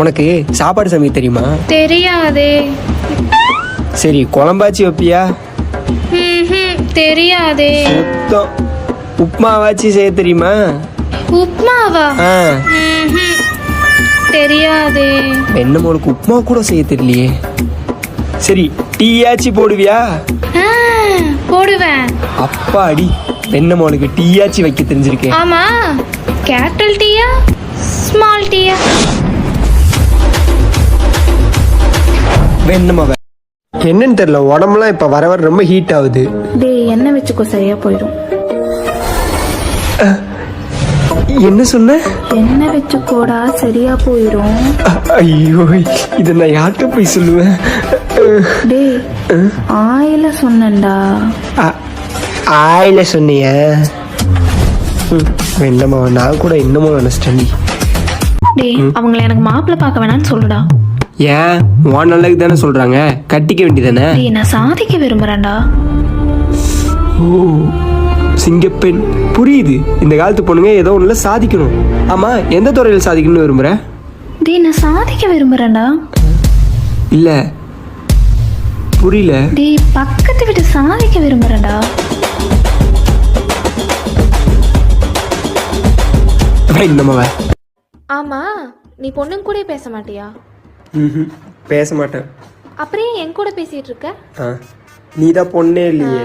உனக்கு சாப்பாடு சமைக்க தெரியுமா? தெரியாதே. சரி குழம்பாச்சி வைப்பியா? தெரியாதே. சுத்தம். உப்புமாவாச்சி செய்ய தெரியுமா? உப்மாவா? தெரியாதே. என்னமோளுக்கு உப்புமா கூட செய்ய தெரியலையே. சரி டீயாச்சி போடுவியா? போடுவேன். அப்பாடி, என்னமோளுக்கு டீயாச்சி வைக்க தெரிஞ்சிருக்கேன். ஆமா, கேபிட்டல் டீயா ஸ்மால் டீயா? என்னமாவ என்னன்னு தெரியல, உடம்புலாம் இப்ப வர வர ரொம்ப ஹீட் ஆகுது. டேய் எண்ணெய் வச்சுக்கோ, சரியா போயிடும். என்ன சொன்ன? எண்ணெய் வச்சுக்கோடா, சரியா போயிடும். ஐயோ, இத நான் யார்கிட்ட போய் சொல்லுவேன்? டேய் ஆயில சொன்னேன்டா. ஆயில சொன்னிய? என்னமா, நான் கூட என்னமோ நினைச்சிட்டேன். டேய் அவங்கள எனக்கு மாப்பிள்ளை பார்க்க வேணான்னு சொல்லுடா. ஏன்? உன் நல்லதுக்கு தானே சொல்றாங்க, கட்டிக்க வேண்டியதானே? டேய் நான் சாதிக்க விரும்புறேன்டா. ஓ, சிங்கப்பெண் புரியுது. இந்த காலத்து பொண்ணுங்க ஏதோ ஒண்ணுல சாதிக்கணும். ஆமா, எந்த துறையில் சாதிக்கணும்னு விரும்புற? டேய் நான் சாதிக்க விரும்புறேன்டா. இல்ல புரியல. டேய் பக்கத்து வீட்டு சாதிக்க விரும்புறேன்டா. என்னமாவ? ஆமா, நீ பொண்ணுங்க கூட பேச மாட்டியா? பேச மாட்டேன். அப்புறம் என் கூட பேசிட்டு இருக்க? நீ தான் பொண்ணே இல்லையே.